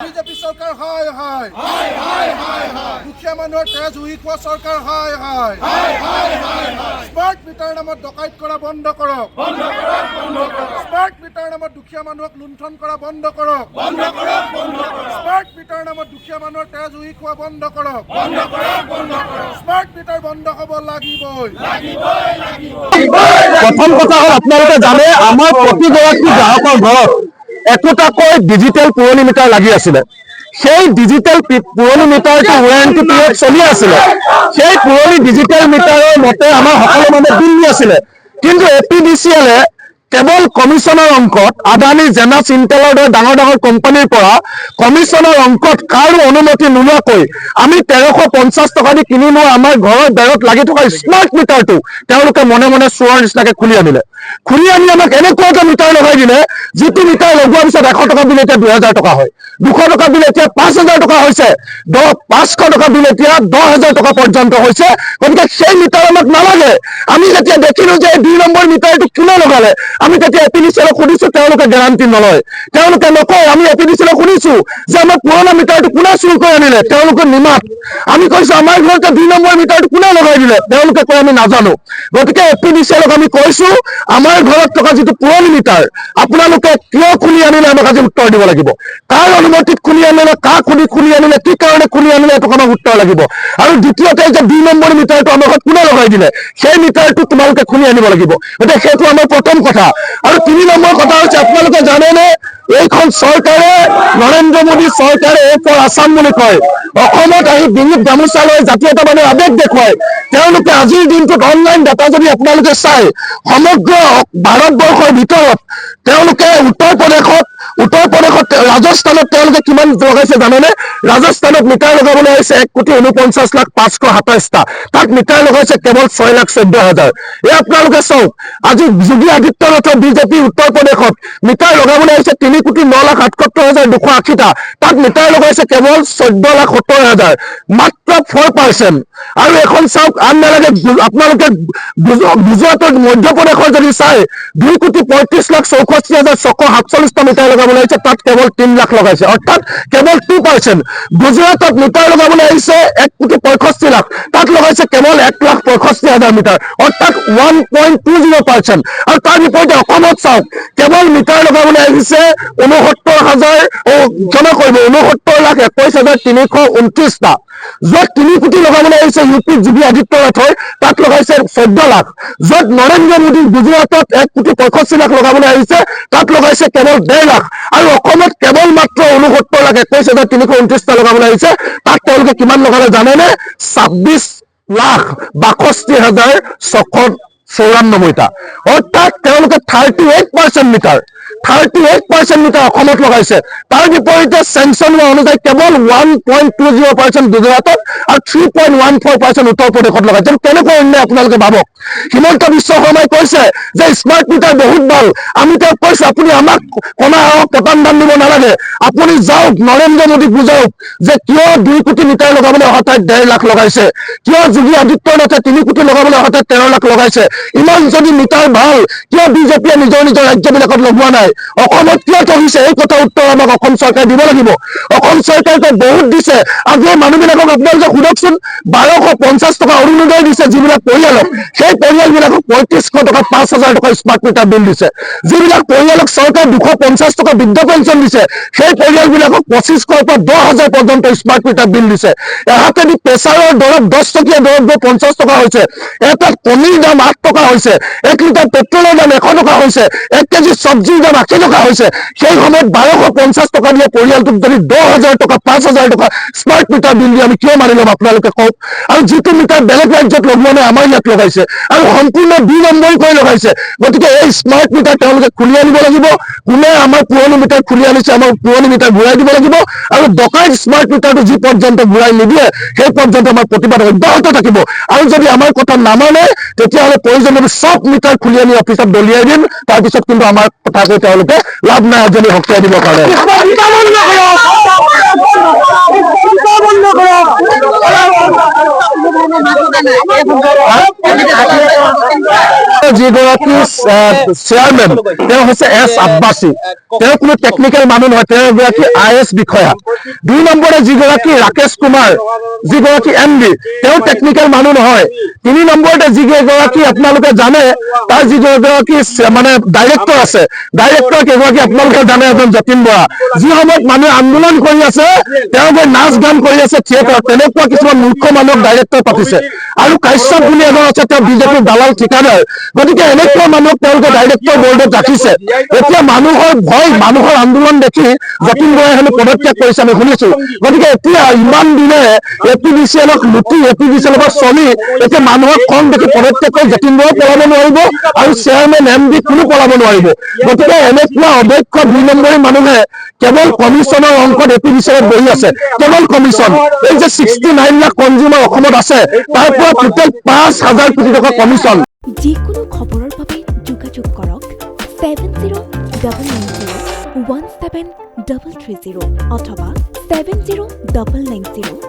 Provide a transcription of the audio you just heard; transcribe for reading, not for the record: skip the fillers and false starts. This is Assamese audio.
বিজেপি চৰকাৰ হয় হয় দুখীয়া মানুহৰ তেজ উহি খোৱা চৰকাৰ হয় হয় স্মাৰ্ট মিটাৰ নামত ডকাইত কৰা বন্ধ কৰক স্মাৰ্ট মিটাৰ নামত দুখীয়া মানুহক লুণ্ঠন কৰা বন্ধ কৰক স্মাৰ্ট মিটাৰ নামত দুখীয়া মানুহৰ তেজ উহি খোৱা বন্ধ কৰক স্মাৰ্ট মিটাৰ বন্ধ হ'ব লাগিবই। প্ৰথম কথা হ'ল আপোনালোকে জানে আমাৰ প্ৰতিগৰাকী গ্ৰাহকৰ ঘৰত একোটাকৈ ডিজিটেল পুৰণি মিটাৰ লাগি আছিলে। সেই ডিজিটেল পুৰণি মিটাৰটো ৱাৰেণ্টি পিৰিয়ড চলি আছিলে। সেই পুৰণি ডিজিটেল মিটাৰৰ মতে আমাৰ সকলো মানুহে বিল দি আছিলে, কিন্তু APDCL কেৱল কমিশ্যনৰ অংকত আদানী জেনাছ ইণ্টেলৰ দৰে ডাঙৰ ডাঙৰ কোম্পানীৰ পৰা কমিশ্যনৰ অংকত কাৰো অনুমতি নোলোৱাকৈ আমি 1350 টকা দি কিনি লোৱা আমাৰ ঘৰৰ বেৰত লাগি থকা স্মাৰ্ট মিটাৰটো তেওঁলোকে মনে মনে চোৱাৰ নিচিনাকে খুলি আনিলে। খুলি আনি আমাক এনেকুৱা এটা মিটাৰ লগাই দিলে, যিটো মিটাৰ লগোৱাৰ পিছত 100 টকা বিল এতিয়া 2000 টকা হয়, 200 টকা বিল এতিয়া 5000 টকা হৈছে, 500 টকা বিল এতিয়া 10000 টকা পৰ্যন্ত হৈছে। গতিকে সেই মিটাৰ আমাক নালাগে। আমি যেতিয়া দেখিলো যে 2 নম্বৰ মিটাৰটো কোনে লগালে, আমি তেতিয়া APDCL সুধিছো, তেওঁলোকে গেৰাণ্টি নলয়, তেওঁলোকে নকয়। আমি APDCL শুনিছো যে আমাৰ পুৰণা মিটাৰটো কোনে চুৰ কৰি আনিলে, তেওঁলোকে নিমাত। আমি কৈছো আমাৰ ঘৰতে 2 নম্বৰ মিটাৰটো কোনে লগাই দিলে, তেওঁলোকে কয় আমি নাজানো। গতিকে APDCLক আমি কৈছো আমাৰ ঘৰত থকা যিটো পুৰণি মিটাৰ আপোনালোকে কিয় খুলি আনিলে আমাক আজি উত্তৰ দিব লাগিব। কাৰ অনুমতিত খুলি আনিলে, কাক খুলি আনিলে, কি কাৰণে খুলি আনিলে, এইটো আমাক উত্তৰ লাগিব। আৰু দ্বিতীয়তে যে 2 নম্বৰ মিটাৰটো আমাৰ ঘৰত কোনে লগাই দিলে, সেই মিটাৰটো তোমালোকে খুলি আনিব লাগিব। গতিকে সেইটো আমাৰ প্ৰথম কথা। আৰু 3 নম্বৰ কথা হৈছে, আপোনালোকে জানেনে এইখন চৰকাৰে, নৰেন্দ্ৰ মোদী চৰকাৰে আছাম বুলি কয়, অসমত আহি ডিঙিত গামোচা লৈ জাতীয়তাবাদীৰ আৱেগ দেখুৱায়। তেওঁলোকে আজিৰ দিনটোত অনলাইন ডাটা যদি আপোনালোকে চাই, সমগ্ৰ ভাৰতবৰ্ষৰ ভিতৰত তেওঁলোকে উত্তৰ প্ৰদেশত ৰাজস্থানত তেওঁলোকে কিমান লগাইছে জানেনে? ৰাজস্থানত মিটাৰ লগাবলৈ আহিছে 1,49,527,000। তাত মিটাৰ লগাইছে কেৱল 6,14,000। এই আপোনালোকে চাওক, আজি যোগী আদিত্যনাথৰ বিজেপি উত্তৰ প্ৰদেশত মিটাৰ লগাবলৈ আহিছে 3,09,78,280টা। তাত মিটাৰ লগাইছে কেৱল 14,70,000, মাত্ৰ 4%। আৰু এখন চাওক, আন নালাগে আপোনালোকে গুজৰাটৰ মধ্যপ্ৰদেশৰ যদি চাই 2,35,64,647টা মিটাৰ লগাবলৈ আহিছে, তাত কেৱল 3 লাখ লগাইছে, অৰ্থাৎ কেৱল 2%। গুজৰাটত মিটাৰ লগাবলৈ আহিছে 1,65,00,000, তাত লগাইছে কেৱল 1,65,000 মিটাৰ, অৰ্থাৎ 1.20%। আৰু তাৰ বিপৰীতে অসমত চাওক, কেৱল মিটাৰ লগাবলৈ আহিছে 69,21,329টা। য'ত 3 কোটি লগাবলৈ আহিছে ইউপিত যোগী আদিত্যনাথৰ, তাত লগাইছে 14 লাখ। য'ত নৰেন্দ্ৰ মোদী গুজৰাটত 1,65,00,000 লগাবলৈ আহিছে, তাত লগাইছে কেৱল 1.5 লাখ। আৰু অসমত কেৱল মাত্ৰ 69,21,329টা লগাবলৈ আহিছে, তাত তেওঁলোকে কিমান লগালে জানেনে? 26,62,694টা। অৰ্থাৎ তেওঁলোকে 38% মিটাৰ অসমত লগাইছে। তাৰ বিপৰীতে চেংচন হোৱা অনুযায়ী কেৱল 1.20% গুজৰাটত আৰু 3.14% উত্তৰ প্ৰদেশত লগাইছে। কেনেকৈ অন্যায় আপোনালোকে ভাবক। হিমন্ত বিশ্ব শৰ্মাই কৈছে যে স্মাৰ্ট মিটাৰ বহুত ভাল। আমি তেওঁক কৈছো আপুনি আমাক কণা পতান দান দিব নালাগে, আপুনি যাওক নৰেন্দ্ৰ মোদীক বুজাওক যে কিয় 2 কোটি মিটাৰ লগাবলৈ অহা ঠাইত 1.5 লাখ লগাইছে, কিয় যোগী আদিত্যনাথে 3 কোটি লগাবলৈ অহা ঠাইত 13 লাখ লগাইছে। ইমান যদি মিটাৰ ভাল, কিয় বিজেপিয়ে নিজৰ ৰাজ্যবিলাকত লগোৱা নাই? অসমত কিয় ঠগিছে? এই কথা উত্তৰ আমাক অসম চৰকাৰে দিব লাগিব। অসম চৰকাৰে বহুত দিছে। আজি এই মানুহবিলাকক আপোনালোকে সোধকচোন, 1250 টকা অৰুণোদয় দিছে যিবিলাক পৰিয়ালক, সেই পৰিয়ালবিলাকক 3500 টকা 5,000 টকা স্মাৰ্ট মিটাৰ বিল দিছে। যিবিলাক পৰিয়ালক চৰকাৰে 250 টকা বৃদ্ধ পেঞ্চন দিছে, সেই পৰিয়ালবিলাকক 2500 পৰা 10,000 পৰ্যন্ত স্মাৰ্ট মিটাৰ বিল দিছে। এহাতেদি প্ৰেছাৰৰ দৰৱ 10 টকীয়া দৰৱ গৈ 50 টকা হৈছে, এটা কণীৰ দাম 8 টকা হৈছে, 1 লিটাৰ পেট্ৰলৰ দাম 100 টকা হৈছে, 1 কেজি চব্জিৰ দাম 80 টকা হৈছে। সেই সময়ত 1250 টকা দিয়ে পৰিয়ালটোক যদি 10,000 টকা 5,000 টকা স্মাৰ্ট মিটাৰ বিল দিয়ে আমি কিয় মানি ল'ম আপোনালোকে কওক। আৰু যিটো মিটাৰ বেলেগ ৰাজ্যত লগোৱা নাই, আমাৰ ইয়াত লগাইছে, আৰু সম্পূৰ্ণ 2 নম্বৰ কৰি লগাইছে। গতিকে এই স্মাৰ্ট মিটাৰ তেওঁলোকে খুলি আনিব লাগিব। কোনে আমাৰ পুৰণি মিটাৰ খুলি আনিছে, আমাৰ পুৰণি মিটাৰ ঘূৰাই দিব লাগিব। আৰু ডকাইত স্মাৰ্ট মিটাৰটো যি পৰ্যন্ত ঘূৰাই নিদিয়ে, সেই পৰ্যন্ত আমাৰ প্ৰতিবাদ অব্যাহত থাকিব। আৰু যদি আমাৰ কথা নামানে, তেতিয়াহ'লে প্ৰয়োজনীয় চব মিটাৰ খুলি আনি অফিচত দলিয়াই দিম। তাৰপিছত কিন্তু আমাৰ কথা কৈ তেওঁলোকে লাভ নাই আজনী হকিয়াই দিবৰ কাৰণে। যিগৰাকী চেয়াৰমেন তেওঁ হৈছে এছ আব্বাসী, তেওঁ কোনো টেকনিকেল মানুহ নহয়, তেওঁ এগৰাকী IAS বিষয়া। 2 নম্বৰে যিগৰাকী ৰাকেশ কুমাৰ, যিগৰাকী MD, তেওঁ টেকনিকেল মানুহ নহয়। 3 নম্বৰতে যিগৰাকী আপোনালোকে জানে তাৰ যিগৰাকী মানে ডাইৰেক্টৰ আছে, ডাইৰেক্টৰ কেইগৰাকী আপোনালোকে জানে, এজন যতীন বৰা। যি সময়ত মানুহে আন্দোলন কৰি আছে তেওঁলোকে নাচ গান কৰি আছে থিয়েটাৰত, তেনেকুৱা কিছুমান মূৰ্খ মানুহক ডাইৰেক্টৰ পাতিছে। আৰু কাশ্যপ বুলি এজন আছে, তেওঁ বিজেপিৰ দালাল ঠিকাদাৰ। গতিকে এনেকুৱা মানুহক তেওঁলোকে ডাইৰেক্টৰ বৰ্ডত ৰাখিছে। এতিয়া মানুহৰ ভয়, মানুহৰ আন্দোলন দেখি যতীন বৰাই হেনো পদত্যাগ কৰিছে আমি শুনিছো। গতিকে এতিয়া ইমান দিনে APDCLক লুটি, APDCLৰ পৰা চলি এতিয়া মানুহৰ খং দেখি পদত্যাগ কৰি যতীন বৰাই পলাব নোৱাৰিব আৰু চেয়াৰমেন MD কোনো পলাব নোৱাৰিব। গতিকে এনেকুৱা অদক্ষ 2 নম্বৰী মানুহে কেৱল কমিশ্যনৰ অংকত APDCLত বহি আছে, কেৱল কমিশ্যন। এই যে 69 লাখ কনজিউমাৰ অসমত আছে, তাৰ পৰা টোটেল 5,000 কোটি টকা কমিশ্যন। যিকোনো খবৰৰ বাবে যোগাযোগ কৰক 7099017330 অথবা 7099017330।